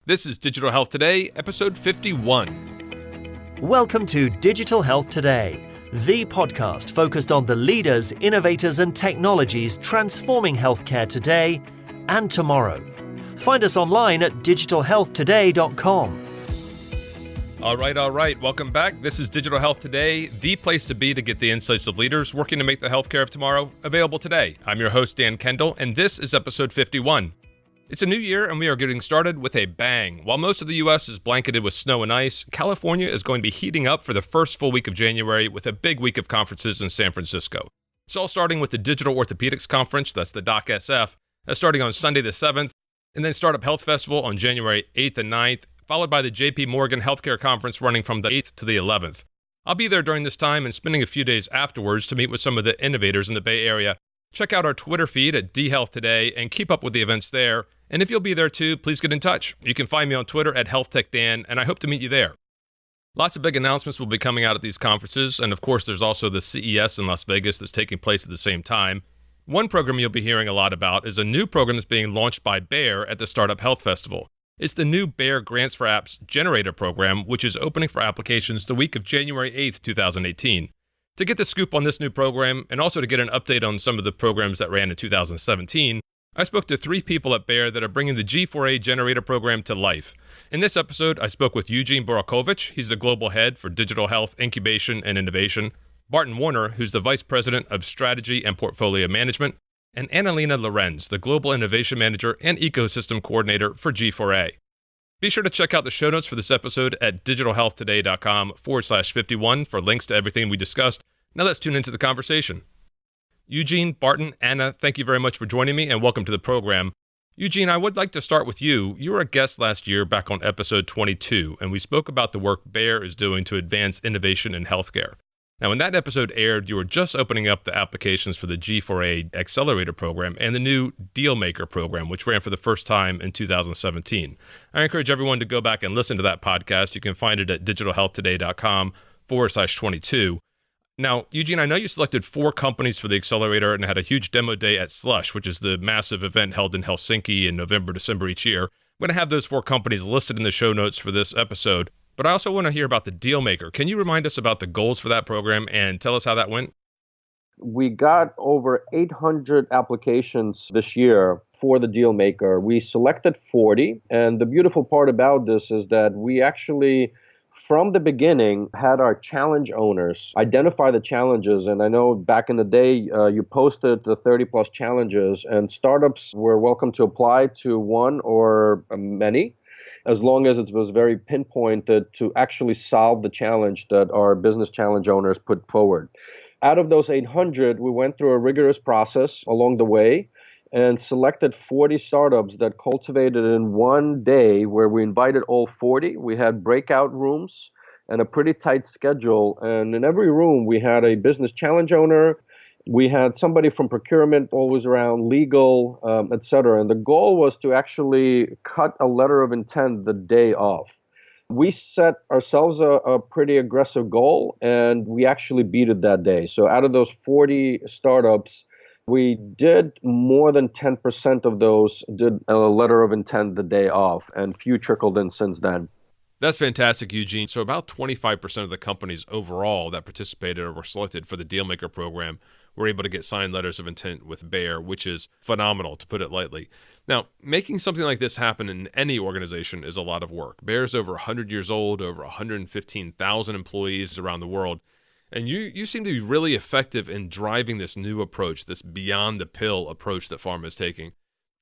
This is Digital Health Today, episode 51. Welcome to Digital Health Today, the podcast focused on the leaders, innovators, and technologies transforming healthcare today and tomorrow. Find us online at digitalhealthtoday.com. All right. Welcome back. This is Digital Health Today, the place to be to get the insights of leaders working to make the healthcare of tomorrow available today. I'm your host, Dan Kendall, and this is episode 51. It's a new year, and we are getting started with a bang. While most of the U.S. is blanketed with snow and ice, California is going to be heating up for the first full week of January with a big week of conferences in San Francisco. It's all starting with the Digital Orthopedics Conference, that's the DOC-SF, that's starting on Sunday the 7th, and then Startup Health Festival on January 8th and 9th, followed by the J.P. Morgan Healthcare Conference running from the 8th to the 11th. I'll be there during this time and spending a few days afterwards to meet with some of the innovators in the Bay Area. Check out our Twitter feed at DHealthToday and keep up with the events there. And if you'll be there too, please get in touch. You can find me on Twitter at HealthTechDan, and I hope to meet you there. Lots of big announcements will be coming out at these conferences, and of course there's also the CES in Las Vegas that's taking place at the same time. One program you'll be hearing a lot about is a new program that's being launched by Bayer at the Startup Health Festival. It's the new Bayer Grants for Apps Generator program, which is opening for applications the week of January 8th, 2018. To get the scoop on this new program, and also to get an update on some of the programs that ran in 2017, I spoke to three people at Bayer that are bringing the G4A Generator program to life. In this episode, I spoke with Eugene Borukhovich, he's the global head for digital health, incubation, and innovation, Barton Warner, who's the vice president of strategy and portfolio management, and Anna-Lena Lorenz, the global innovation manager and ecosystem coordinator for G4A. Be sure to check out the show notes for this episode at digitalhealthtoday.com/51 for links to everything we discussed. Now let's tune into the conversation. Eugene, Barton, Anna, thank you very much for joining me and welcome to the program. Eugene, I would like to start with you. You were a guest last year back on episode 22, and we spoke about the work Bayer is doing to advance innovation in healthcare. Now, when that episode aired, you were just opening up the applications for the G4A Accelerator program and the new Dealmaker program, which ran for the first time in 2017. I encourage everyone to go back and listen to that podcast. You can find it at digitalhealthtoday.com/22. Now, Eugene, I know you selected 4 companies for the accelerator and had a huge demo day at Slush, which is the massive event held in Helsinki in November, December each year. I'm going to have those 4 companies listed in the show notes for this episode, but I also want to hear about the Dealmaker. Can you remind us about the goals for that program and tell us how that went? We got over 800 applications this year for the Dealmaker. We selected 40, and the beautiful part about this is that we actually, from the beginning, had our challenge owners identify the challenges. And I know back in the day, you posted the 30-plus challenges, and startups were welcome to apply to one or many, as long as it was very pinpointed to actually solve the challenge that our business challenge owners put forward. Out of those 800, we went through a rigorous process along the way and selected 40 startups that cultivated in one day, where we invited all 40. We had breakout rooms and a pretty tight schedule. And in every room, we had a business challenge owner. We had somebody from procurement, always around, legal, et cetera. And the goal was to actually cut a letter of intent the day of. We set ourselves a pretty aggressive goal, and we actually beat it that day. So out of those 40 startups, we did more than 10% of those did a letter of intent the day of, and few trickled in since then. That's fantastic, Eugene. So about 25% of the companies overall that participated or were selected for the Dealmaker program were able to get signed letters of intent with Bayer, which is phenomenal, to put it lightly. Now, making something like this happen in any organization is a lot of work. Bayer's over 100 years old, over 115,000 employees around the world. And you seem to be really effective in driving this new approach, this beyond the pill approach that pharma is taking.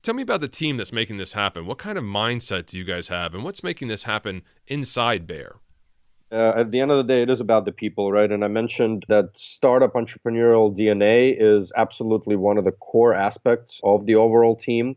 Tell me about the team that's making this happen. What kind of mindset do you guys have, and what's making this happen inside Bayer? At the end of the day, it is about the people, right? And I mentioned that startup entrepreneurial DNA is absolutely one of the core aspects of the overall team.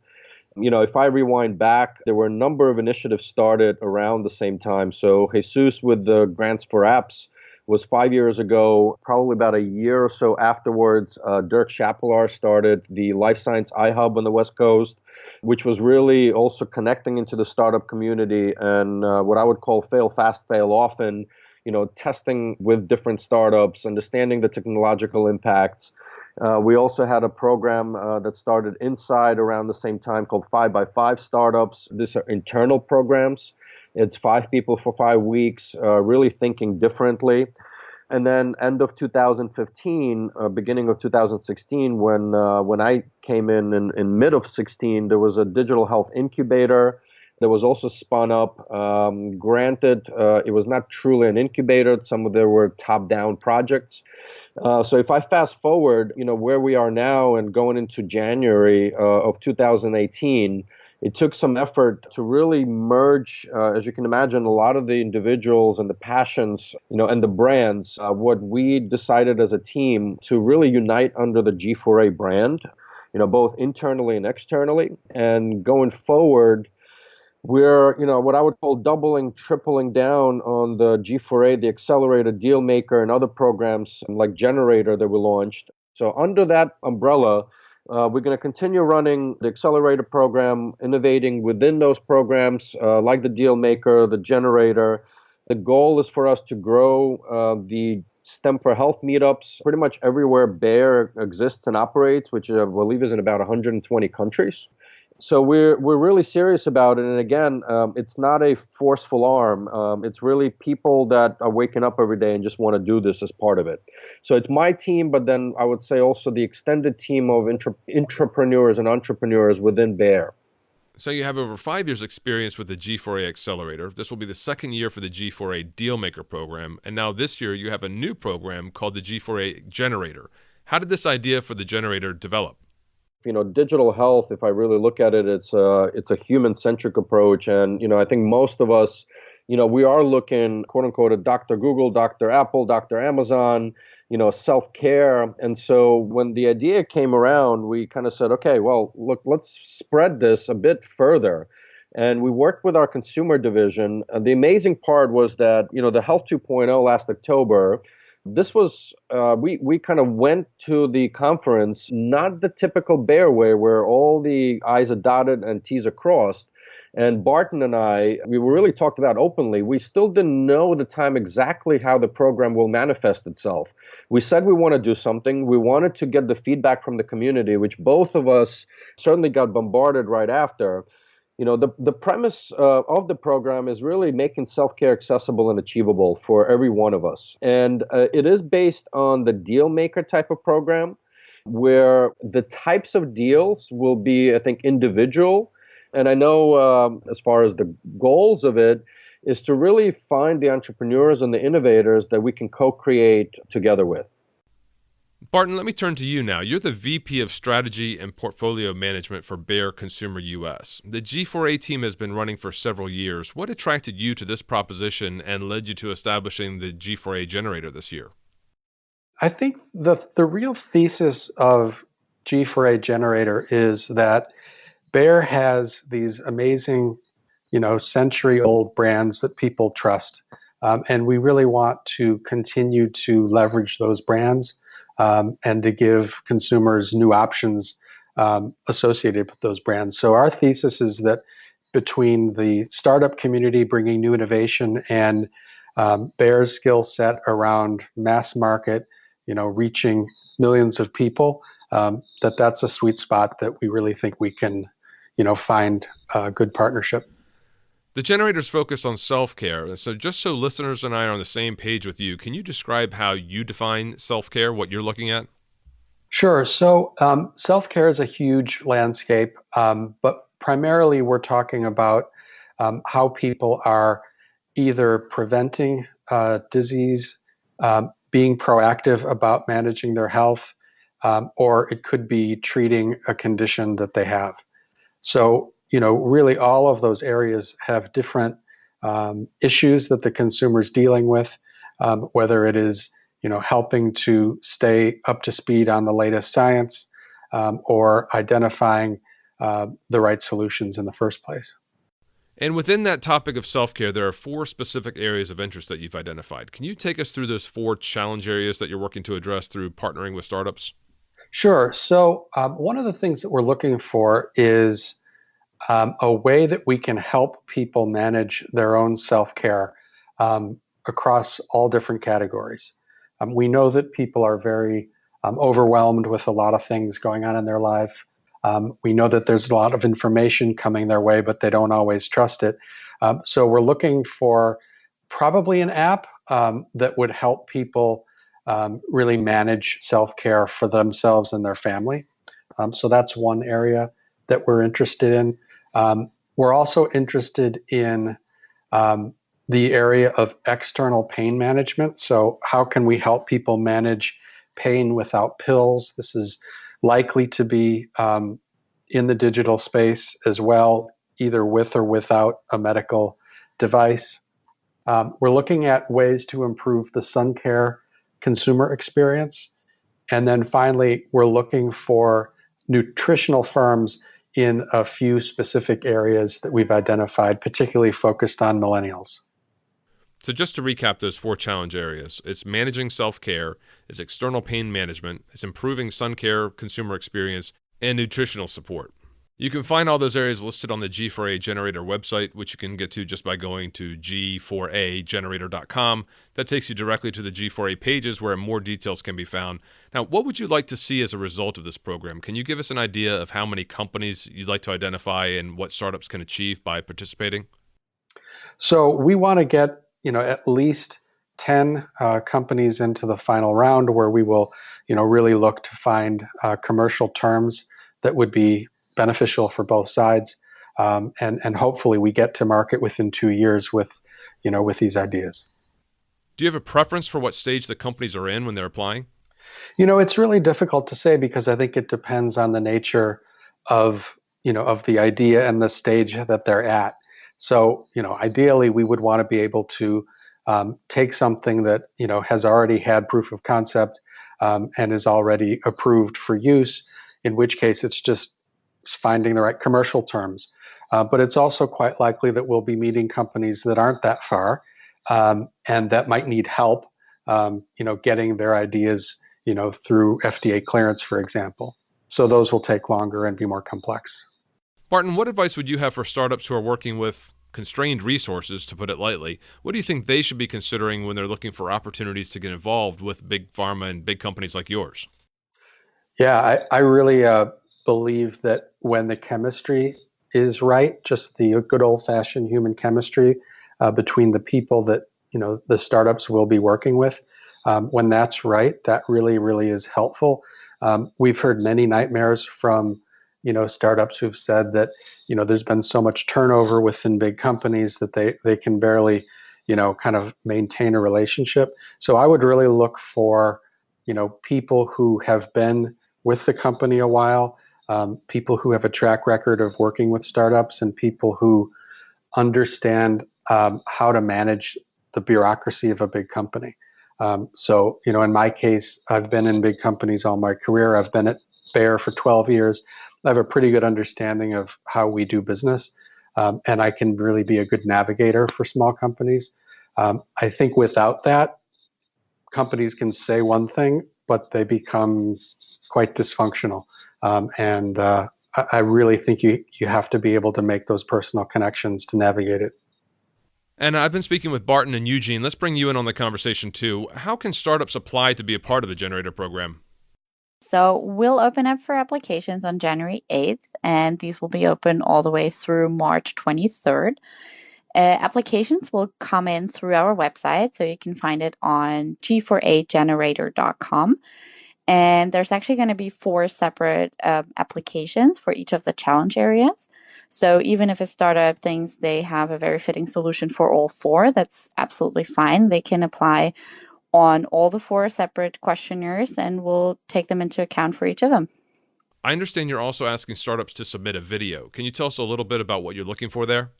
You know, if I rewind back, there were a number of initiatives started around the same time. So Jesus with the Grants for Apps was 5 years ago. Probably about a year or so afterwards, Dirk Schapelar started the Life Science iHub on the West Coast, which was really also connecting into the startup community and what I would call fail fast, fail often, testing with different startups, understanding the technological impacts. We also had a program that started inside around the same time called 5x5 Startups. These are internal programs. It's 5 people for 5 weeks, really thinking differently. And then end of 2015, beginning of 2016, when I came in mid of 16, there was a digital health incubator that was also spun up. Granted, it was not truly an incubator. Some of there were top-down projects. So if I fast forward, where we are now and going into January of 2018, it took some effort to really merge, as you can imagine, a lot of the individuals and the passions, and the brands, what we decided as a team to really unite under the G4A brand, both internally and externally. And going forward, we're, what I would call doubling, tripling down on the G4A, the Accelerator, Dealmaker, and other programs like Generator that we launched. So under that umbrella, we're going to continue running the Accelerator program, innovating within those programs like the Dealmaker, the Generator. The goal is for us to grow the STEM for Health meetups pretty much everywhere Bayer exists and operates, which I believe is in about 120 countries. So we're really serious about it. And again, it's not a forceful arm. It's really people that are waking up every day and just want to do this as part of it. So it's my team, but then I would say also the extended team of intrapreneurs and entrepreneurs within Bayer. So you have over 5 years experience with the G4A Accelerator. This will be the second year for the G4A Dealmaker Program. And now this year you have a new program called the G4A Generator. How did this idea for the Generator develop? Digital health, if I really look at it, it's a human-centric approach. And, I think most of us, we are looking, quote unquote, at Dr. Google, Dr. Apple, Dr. Amazon, self-care. And so when the idea came around, we kind of said, okay, well, look, let's spread this a bit further. And we worked with our consumer division. And the amazing part was that, the Health 2.0 last October, this was, we kind of went to the conference, not the typical Bayer way where all the I's are dotted and T's are crossed. And Barton and I, we really talked about openly. We still didn't know at the time exactly how the program will manifest itself. We said we want to do something. We wanted to get the feedback from the community, which both of us certainly got bombarded right after. The premise of the program is really making self-care accessible and achievable for every one of us. And it is based on the Dealmaker type of program, where the types of deals will be, I think, individual. And I know as far as the goals of it is to really find the entrepreneurs and the innovators that we can co-create together with. Barton, let me turn to you now. You're the VP of Strategy and Portfolio Management for Bayer Consumer US. The G4A team has been running for several years. What attracted you to this proposition and led you to establishing the G4A Generator this year? I think the real thesis of G4A Generator is that Bayer has these amazing, century-old brands that people trust. And we really want to continue to leverage those brands and to give consumers new options associated with those brands. So our thesis is that between the startup community bringing new innovation and Bayer's skill set around mass market, reaching millions of people, that's a sweet spot that we really think we can, find a good partnership. The Generator's focused on self-care. So just so listeners and I are on the same page with you, can you describe how you define self-care, what you're looking at? Sure. So self-care is a huge landscape, but primarily we're talking about how people are either preventing disease, being proactive about managing their health, or it could be treating a condition that they have. So really all of those areas have different issues that the consumer's dealing with, whether it is, helping to stay up to speed on the latest science or identifying the right solutions in the first place. And within that topic of self-care, there are 4 specific areas of interest that you've identified. Can you take us through those 4 challenge areas that you're working to address through partnering with startups? Sure. So one of the things that we're looking for is a way that we can help people manage their own self-care across all different categories. We know that people are very overwhelmed with a lot of things going on in their life. We know that there's a lot of information coming their way, but they don't always trust it. So we're looking for probably an app that would help people really manage self-care for themselves and their family. So that's one area that we're interested in. We're also interested in the area of external pain management. So how can we help people manage pain without pills? This is likely to be in the digital space as well, either with or without a medical device. We're looking at ways to improve the sun care consumer experience. And then finally, we're looking for nutritional firms in a few specific areas that we've identified, particularly focused on millennials. So just to recap those 4 challenge areas, it's managing self-care, it's external pain management, it's improving sun care consumer experience, and nutritional support. You can find all those areas listed on the G4A Generator website, which you can get to just by going to G4AGenerator.com. That takes you directly to the G4A pages where more details can be found. Now, what would you like to see as a result of this program? Can you give us an idea of how many companies you'd like to identify and what startups can achieve by participating? So we want to get at least 10 companies into the final round where we will really look to find commercial terms that would be beneficial for both sides, and hopefully we get to market within 2 years with these ideas. Do you have a preference for what stage the companies are in when they're applying? It's really difficult to say because I think it depends on the nature of the idea and the stage that they're at. So ideally we would want to be able to take something that has already had proof of concept and is already approved for use, in which case it's just finding the right commercial terms. But it's also quite likely that we'll be meeting companies that aren't that far and that might need help, getting their ideas, through FDA clearance, for example. So those will take longer and be more complex. Barton, what advice would you have for startups who are working with constrained resources, to put it lightly? What do you think they should be considering when they're looking for opportunities to get involved with big pharma and big companies like yours? Yeah, I really believe that when the chemistry is right, just the good old-fashioned human chemistry between the people that the startups will be working with, when that's right, that really, really is helpful. We've heard many nightmares from startups who've said that there's been so much turnover within big companies that they can barely kind of maintain a relationship. So I would really look for people who have been with the company a while, people who have a track record of working with startups, and people who understand how to manage the bureaucracy of a big company. So in my case, I've been in big companies all my career. I've been at Bayer for 12 years. I have a pretty good understanding of how we do business, and I can really be a good navigator for small companies. I think without that, companies can say one thing, but they become quite dysfunctional. And I really think you have to be able to make those personal connections to navigate it. And I've been speaking with Barton and Eugene. Let's bring you in on the conversation too. How can startups apply to be a part of the Generator program? So we'll open up for applications on January 8th, and these will be open all the way through March 23rd. Applications will come in through our website, so you can find it on G4AGenerator.com. And there's actually going to be 4 separate applications for each of the challenge areas. So even if a startup thinks they have a very fitting solution for all 4, that's absolutely fine. They can apply on all the 4 separate questionnaires, and we'll take them into account for each of them. I understand you're also asking startups to submit a video. Can you tell us a little bit about what you're looking for there?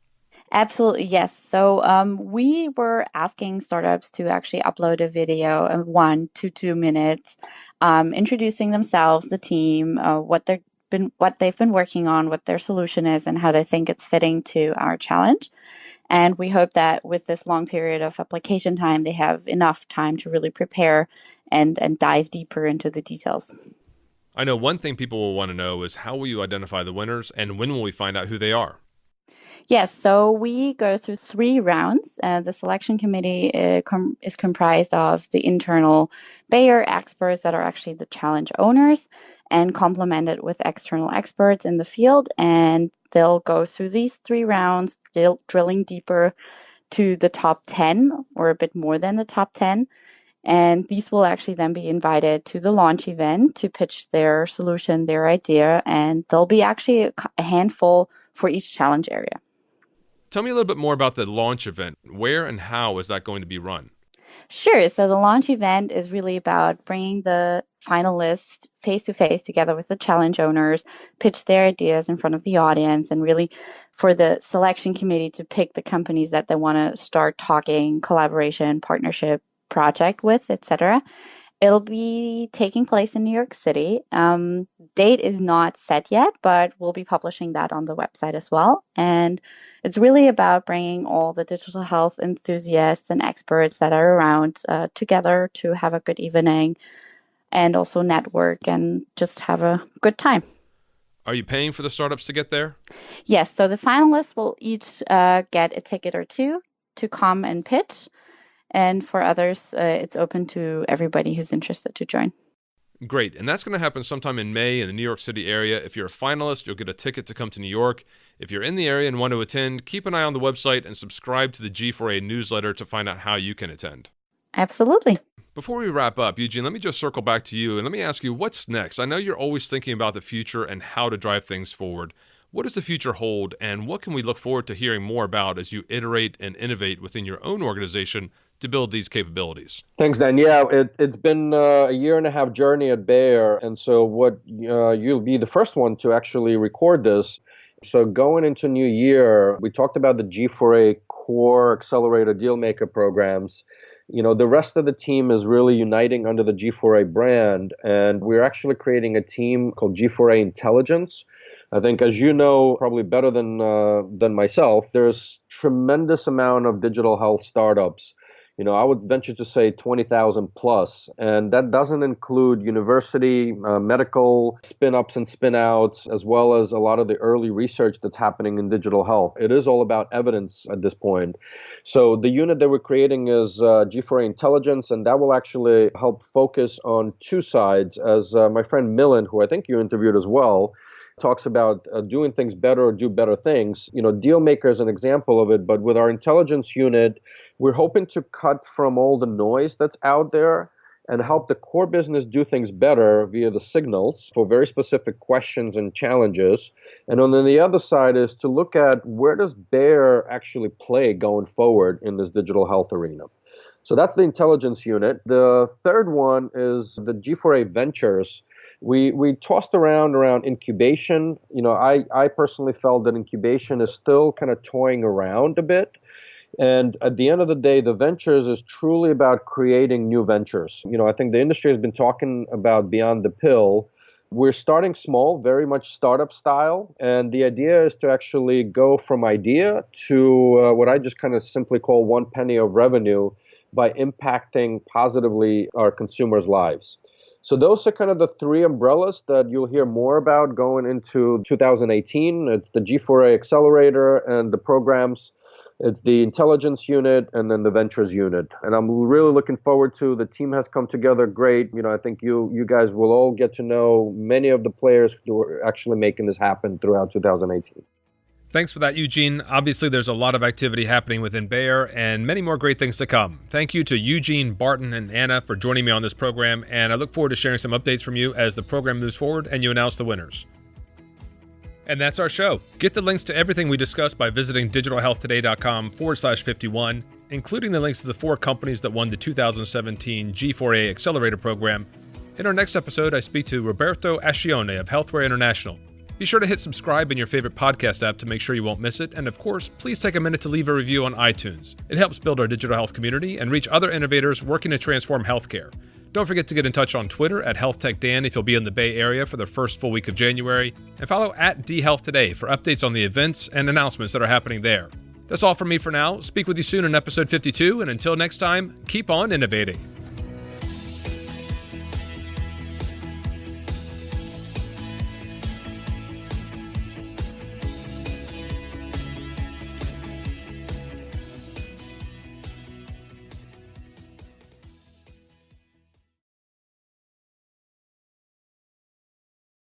Absolutely, yes. So we were asking startups to actually upload a video of 1 to 2 minutes, introducing themselves, the team, what they've been working on, what their solution is, and how they think it's fitting to our challenge. And we hope that with this long period of application time, they have enough time to really prepare and dive deeper into the details. I know one thing people will want to know is how will you identify the winners and when will we find out who they are? Yes, so we go through 3 rounds. The selection committee is comprised of the internal Bayer experts that are actually the challenge owners and complemented with external experts in the field. And they'll go through these 3 rounds, drilling deeper to the top 10 or a bit more than the top 10. And these will actually then be invited to the launch event to pitch their solution, their idea, and there'll be actually a handful for each challenge area. Tell me a little bit more about the launch event. Where and how is that going to be run? Sure. So the launch event is really about bringing the finalists face-to-face together with the challenge owners, pitch their ideas in front of the audience, and really for the selection committee to pick the companies that they want to start talking, collaboration, partnership, project with, etc. It'll be taking place in New York City. Date is not set yet, but we'll be publishing that on the website as well. And it's really about bringing all the digital health enthusiasts and experts that are around together to have a good evening and also network and just have a good time. Are you paying for the startups to get there? Yes. So the finalists will each get a ticket or 2 to come and pitch. And for others, it's open to everybody who's interested to join. Great. And that's going to happen sometime in May in the New York City area. If you're a finalist, you'll get a ticket to come to New York. If you're in the area and want to attend, keep an eye on the website and subscribe to the G4A newsletter to find out how you can attend. Absolutely. Before we wrap up, Eugene, let me just circle back to you and let me ask you, what's next? I know you're always thinking about the future and how to drive things forward. What does the future hold, and what can we look forward to hearing more about as you iterate and innovate within your own organization to build these capabilities? Thanks, Dan. Yeah, it's been a 1.5-year journey at Bayer, and so you'll be the first one to actually record this. So going into new year, we talked about the G4A core accelerator Dealmaker programs. The rest of the team is really uniting under the G4A brand, and we're actually creating a team called G4A Intelligence. I think, as you know, probably better than myself, there's tremendous amount of digital health startups. I would venture to say 20,000 plus, and that doesn't include university, medical spin-ups and spin-outs, as well as a lot of the early research that's happening in digital health. It is all about evidence at this point. So the unit that we're creating is G4A Intelligence, and that will actually help focus on 2 sides, as my friend Millen, who I think you interviewed as well, talks about doing things better or do better things. Dealmaker is an example of it, but with our intelligence unit, we're hoping to cut from all the noise that's out there and help the core business do things better via the signals for very specific questions and challenges. And on the other side is to look at where does Bayer actually play going forward in this digital health arena. So that's the intelligence unit. The third one is the G4A Ventures. We tossed around incubation. I personally felt that incubation is still kind of toying around a bit. And at the end of the day, the ventures is truly about creating new ventures. I think the industry has been talking about beyond the pill. We're starting small, very much startup style. And the idea is to actually go from idea to what I just kind of simply call 1 penny of revenue by impacting positively our consumers' lives. So those are kind of the 3 umbrellas that you'll hear more about going into 2018. It's the G4A Accelerator and the programs. It's the intelligence unit and then the ventures unit. And I'm really looking forward to the team has come together great. I think you guys will all get to know many of the players who are actually making this happen throughout 2018. Thanks for that, Eugene. Obviously, there's a lot of activity happening within Bayer and many more great things to come. Thank you to Eugene, Barton, and Anna for joining me on this program, and I look forward to sharing some updates from you as the program moves forward and you announce the winners. And that's our show. Get the links to everything we discussed by visiting digitalhealthtoday.com/51, including the links to the 4 companies that won the 2017 G4A Accelerator Program. In our next episode, I speak to Roberto Ascione of Healthware International. Be sure to hit subscribe in your favorite podcast app to make sure you won't miss it. And of course, please take a minute to leave a review on iTunes. It helps build our digital health community and reach other innovators working to transform healthcare. Don't forget to get in touch on Twitter at HealthTechDan if you'll be in the Bay Area for the first full week of January. And follow at DHealthToday for updates on the events and announcements that are happening there. That's all from me for now. Speak with you soon in episode 52. And until next time, keep on innovating.